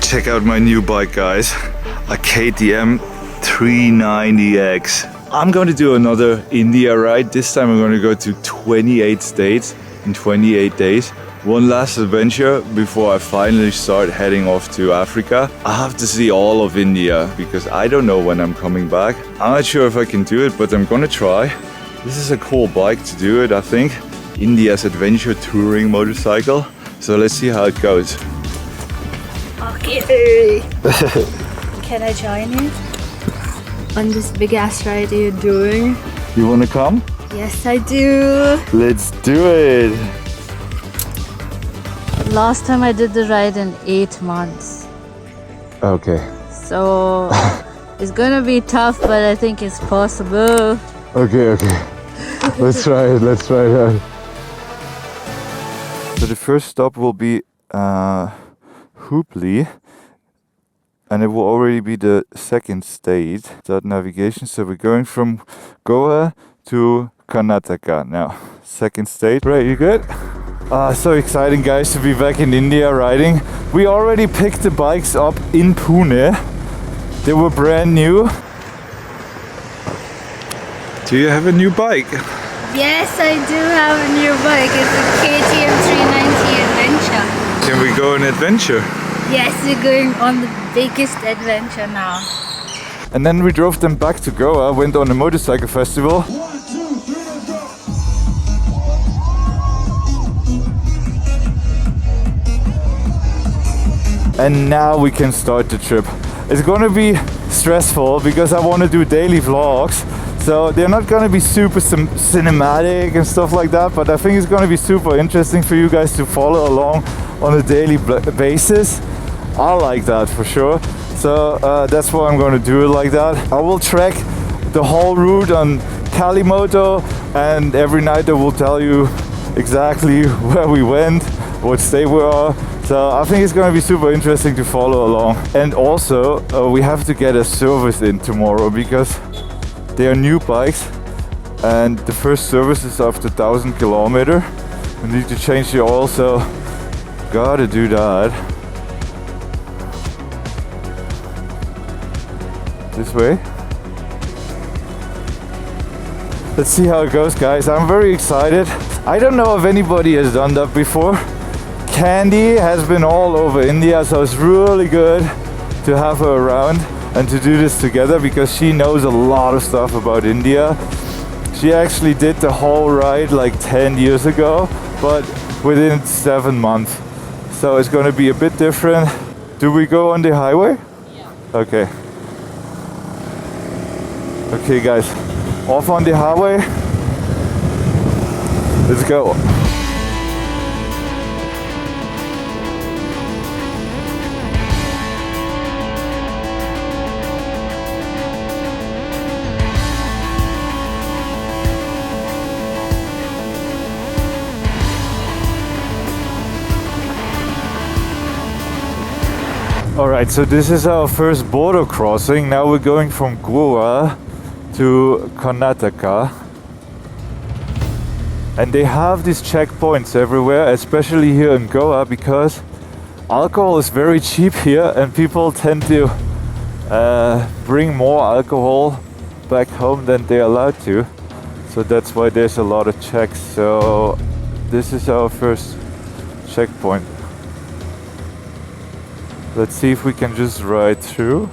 Check out my new bike, guys. A KTM 390X. I'm going to do another India ride. This time I'm going to go to 28 states in 28 days. One last adventure before I finally start heading off to Africa. I have to see all of India because I don't know when I'm coming back. I'm not sure if I can do it, but I'm going to try. This is a cool bike to do it, I think. India's adventure touring motorcycle. So let's see how it goes. Okay. Can I join you on this big ass ride you're doing? You want to come? Yes, I do. Let's do it. Last time I did the ride in 8 months. Okay. So it's gonna be tough, but I think it's possible. Okay. Let's try it. So the first stop will be Hubli, and it will already be the second state. Start navigation. So we're going from Goa to Karnataka now. Second state. Right, you good? So exciting, guys, to be back in India riding. We already picked the bikes up in Pune. They were brand new. Do you have a new bike? Yes, I do have a new bike. It's a KTM 390 Adventure. Can we go on adventure? Yes, we're going on the biggest adventure now. And then we drove them back to Goa, went on a motorcycle festival. 1, 2, 3, let's go! And now we can start the trip. It's gonna be stressful because I want to do daily vlogs. So they're not gonna be super cinematic and stuff like that, but I think it's gonna be super interesting for you guys to follow along on a daily basis. I like that for sure. So that's why I'm gonna do it like that. I will track the whole route on Calimoto, and every night I will tell you exactly where we went, what state we are. So I think it's going to be super interesting to follow along. And also we have to get a service in tomorrow because they are new bikes, and the first service is after 1,000 kilometers. We need to change the oil, so gotta do that. This way. Let's see how it goes, guys. I'm very excited. I don't know if anybody has done that before. Candy has been all over India, so it's really good to have her around and to do this together because she knows a lot of stuff about India. She actually did the whole ride like 10 years ago, but within 7 months. So it's going to be a bit different. Do we go on the highway? Yeah. Okay. Okay, guys. Off on the highway. Let's go. Alright, so this is our first border crossing. Now we're going from Goa to Karnataka. And they have these checkpoints everywhere, especially here in Goa, because alcohol is very cheap here and people tend to bring more alcohol back home than they're allowed to. So that's why there's a lot of checks. So this is our first checkpoint. Let's see if we can just ride through.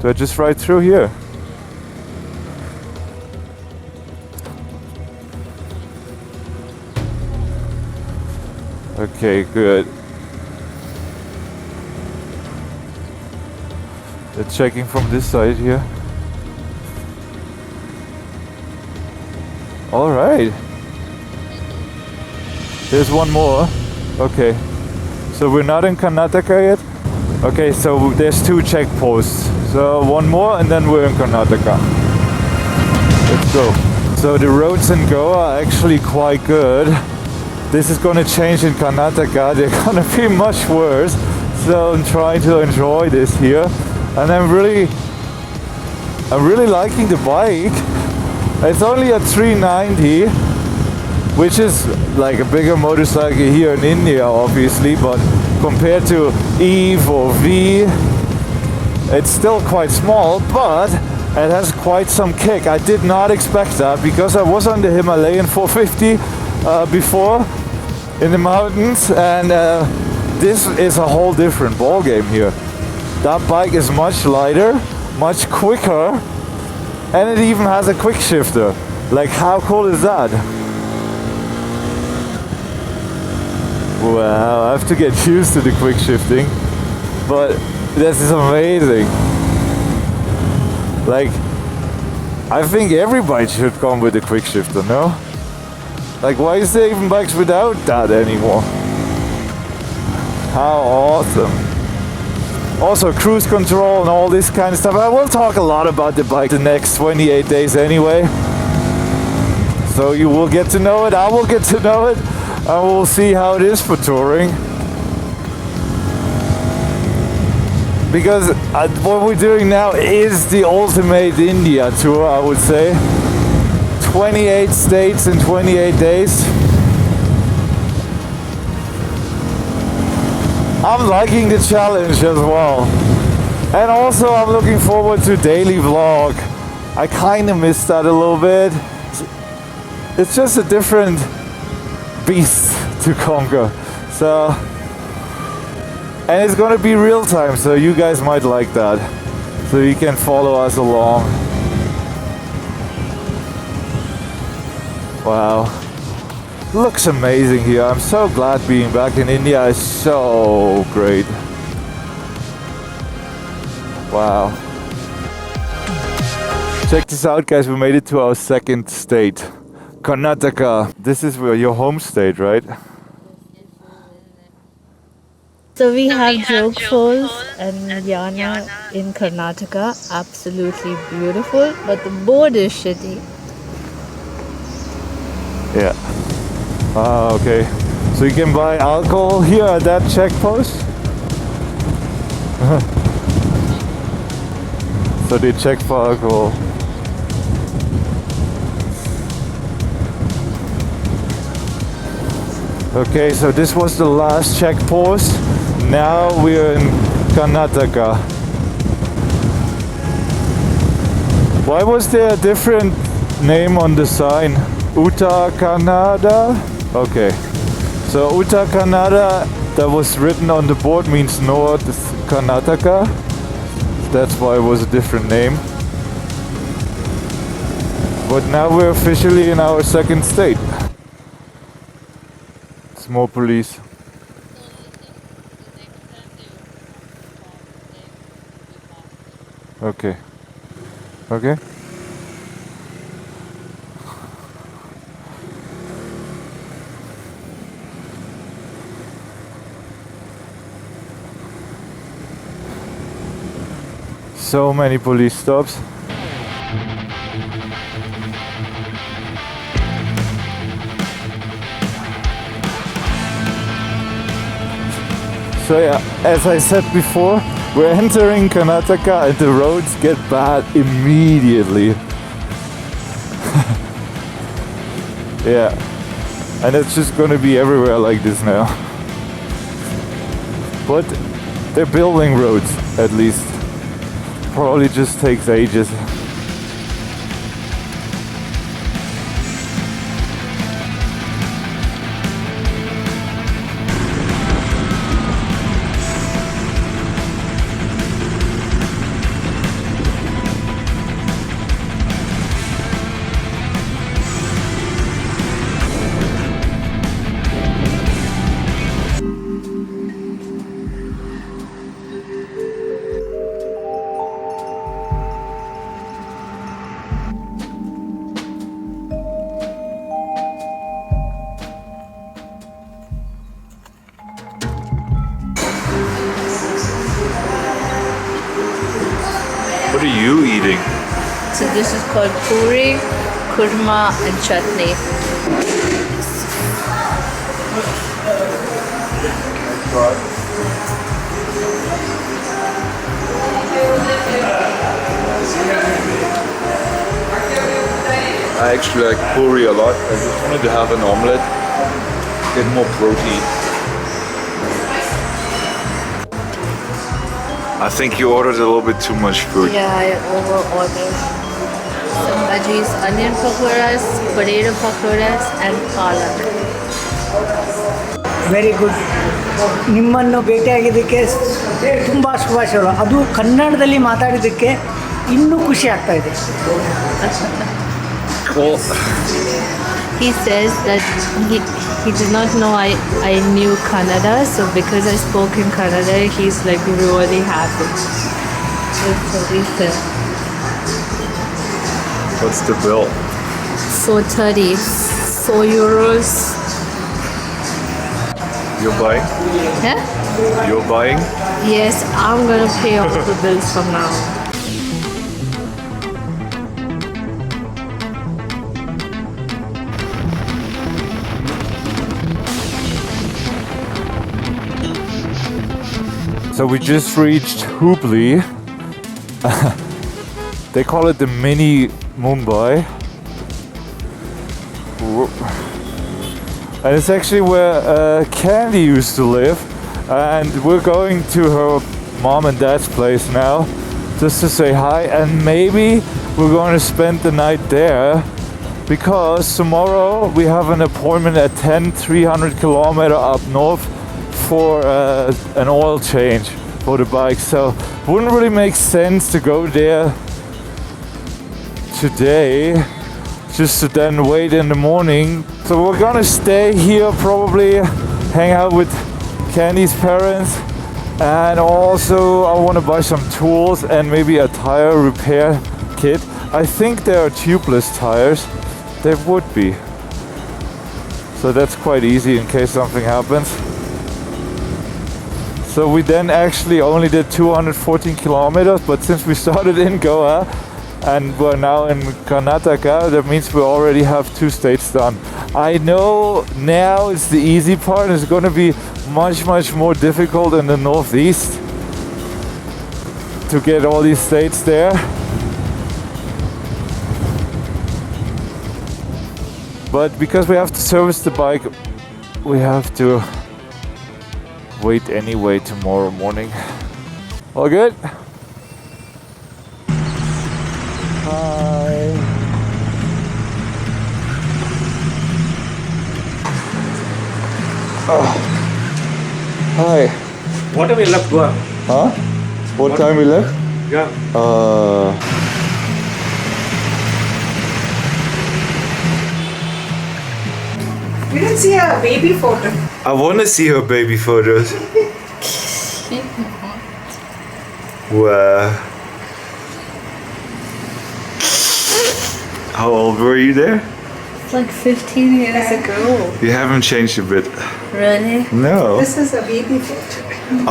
Do I just ride through here? Okay, good. They're checking from this side here. All right. There's one more. Okay. So we're not in Karnataka yet? Okay, so there's 2 checkposts. So one more and then we're in Karnataka. Let's go. So the roads in Goa are actually quite good. This is going to change in Karnataka. They're going to be much worse. So I'm trying to enjoy this here. And I'm really liking the bike. It's only a 390. Which is like a bigger motorcycle here in India, obviously, but compared to Eve or V. It's still quite small, but it has quite some kick. I did not expect that because I was on the Himalayan 450 before in the mountains, and this is a whole different ball game here. That bike is much lighter, much quicker, and it even has a quick shifter. Like, how cool is that? Wow, I have to get used to the quick shifting, but this is amazing. Like, I think every bike should come with a quick shifter, no? Like, why is there even bikes without that anymore? How awesome. Also, cruise control and all this kind of stuff. I will talk a lot about the bike the next 28 days anyway. So you will get to know it, I will get to know it, and we'll see how it is for touring. Because what we're doing now is the ultimate India tour, I would say. 28 states in 28 days. I'm liking the challenge as well. And also I'm looking forward to daily vlog. I kind of missed that a little bit. It's just a different beast to conquer. So, and it's gonna be real time, so you guys might like that. So you can follow us along. Wow. Looks amazing here. I'm so glad being back in India is so great. Wow. Check this out, guys. We made it to our second state, Karnataka. This is where your home state, right? So we have Jog Falls and Yana in Karnataka. Absolutely beautiful, but the board is shitty. Yeah. Ah, okay. So you can buy alcohol here at that check post? So they check for alcohol. Okay, so this was the last checkpost. Now we're in Karnataka. Why was there a different name on the sign? Uttar Kannada? Okay. So Uttar Kannada, that was written on the board, means North Karnataka. That's why it was a different name. But now we're officially in our second state. It's more police. Okay. Okay. So many police stops. So yeah, as I said before, we're entering Karnataka and the roads get bad immediately. Yeah, and it's just gonna be everywhere like this now. But they're building roads, at least. Probably just takes ages. What are you eating? So this is called puri, kurma and chutney. I actually like puri a lot. I just wanted to have an omelette, get more protein. I think you ordered a little bit too much food. Yeah, I over-ordered. Some veggies, onion pakoras, potato pakoras and palak. Very good. ನಿಮ್ಮನ್ನು ಭೇಟಿಯಾಗಿದ್ದಕ್ಕೆ ತುಂಬ ಶುಭಾಶಯಗಳು. ಅದು ಕನ್ನಡದಲ್ಲಿ ಮಾತಾಡಿದ್ದಕ್ಕೆ ಇನ್ನೂ ಖುಷಿ ಆಗ್ತಾ ಇದೆ. Well, he says that he did not know I knew Kannada, so because I spoke in Kannada, he's like really happy. That's what he said. what's the bill? 430, €4. You're buying? Yeah? You're buying? Yes, I'm gonna pay all the bills from now on. So we just reached Hubli. They call it the mini Mumbai. And it's actually where Candy used to live. And we're going to her mom and dad's place now just to say hi. And maybe we're going to spend the night there because tomorrow we have an appointment at 10, 300 kilometer up north for an oil change for the bike. So wouldn't really make sense to go there today just to then wait in the morning. So we're gonna stay here, probably hang out with Candy's parents, and also I want to buy some tools and maybe a tire repair kit. I think there are tubeless tires. There would be. So that's quite easy in case something happens. So we then actually only did 214 kilometers, but since we started in Goa and we're now in Karnataka, that means we already have 2 states done. I know now it's the easy part. It's going to be much more difficult in the northeast to get all these states there. But because we have to service the bike, we have to wait anyway tomorrow morning. All good? Hi. Oh. Hi. What time we left Goa? Huh? What time we left? Yeah. We didn't see a baby photo. I want to see her baby photos. Wow. How old were you there? It's like 15 years ago. You haven't changed a bit. Really? No. This is a baby photo.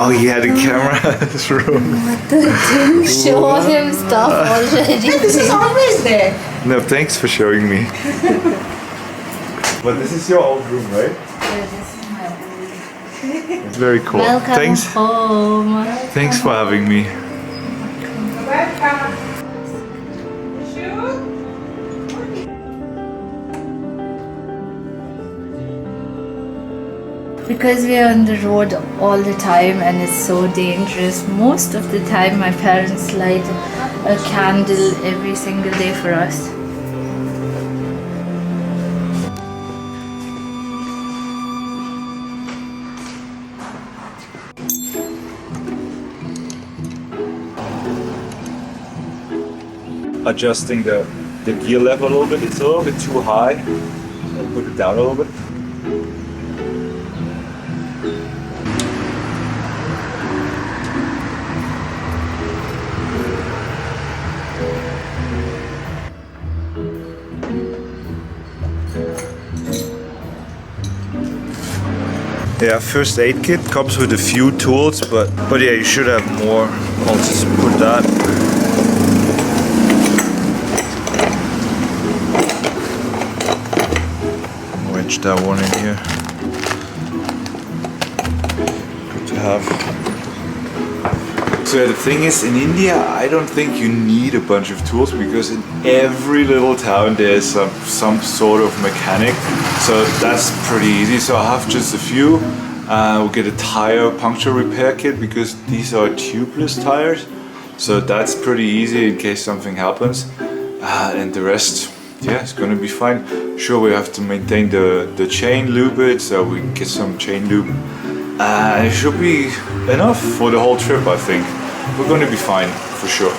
Oh, he had a camera in his room. Didn't show him stuff already. This is always there. No, thanks for showing me. But this is your old room, right? It's very cool. Welcome Thanks. home. Thanks for having me. Welcome. Because we are on the road all the time and it's so dangerous, most of the time my parents light a candle every single day for us. Adjusting the gear level a little bit. It's a little bit too high. I'll put it down a little bit. Yeah, first aid kit comes with a few tools, but yeah, you should have more. I'll just put that. Wedge that one in here. Good to have. So the thing is, in India, I don't think you need a bunch of tools because in every little town there's some sort of mechanic. So that's pretty easy. So I have just a few, We'll get a tire puncture repair kit because these are tubeless tires. So that's pretty easy in case something happens. And the rest, yeah, it's gonna be fine. Sure, we have to maintain the chain, lube it, so we get some chain lube. It should be enough for the whole trip, I think. We're gonna be fine, for sure.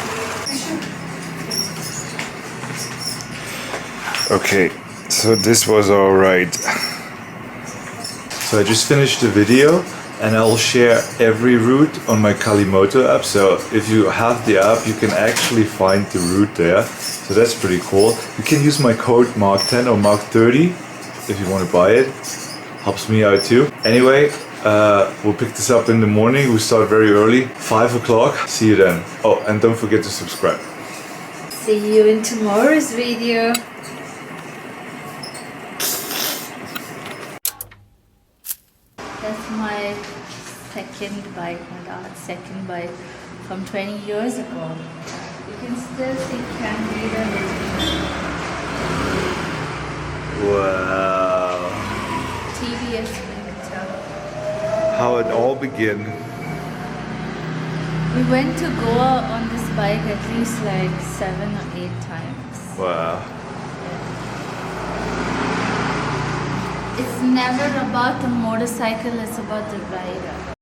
Okay, so this was all right. So I just finished the video and I'll share every route on my Calimoto app. So if you have the app, you can actually find the route there. So that's pretty cool. You can use my code Marc10 or Marc30 if you want to buy it. Helps me out too. Anyway, we'll pick this up in the morning. We start very early, 5 o'clock. See you then. Oh, and don't forget to subscribe. See you in tomorrow's video. That's my second bike, my dad's second bike from 20 years ago. You can still see Candida. Wow. TVS Winter. How it all began. We went to Goa on this bike at least like 7 or 8 times. Wow. It's never about the motorcycle, it's about the rider.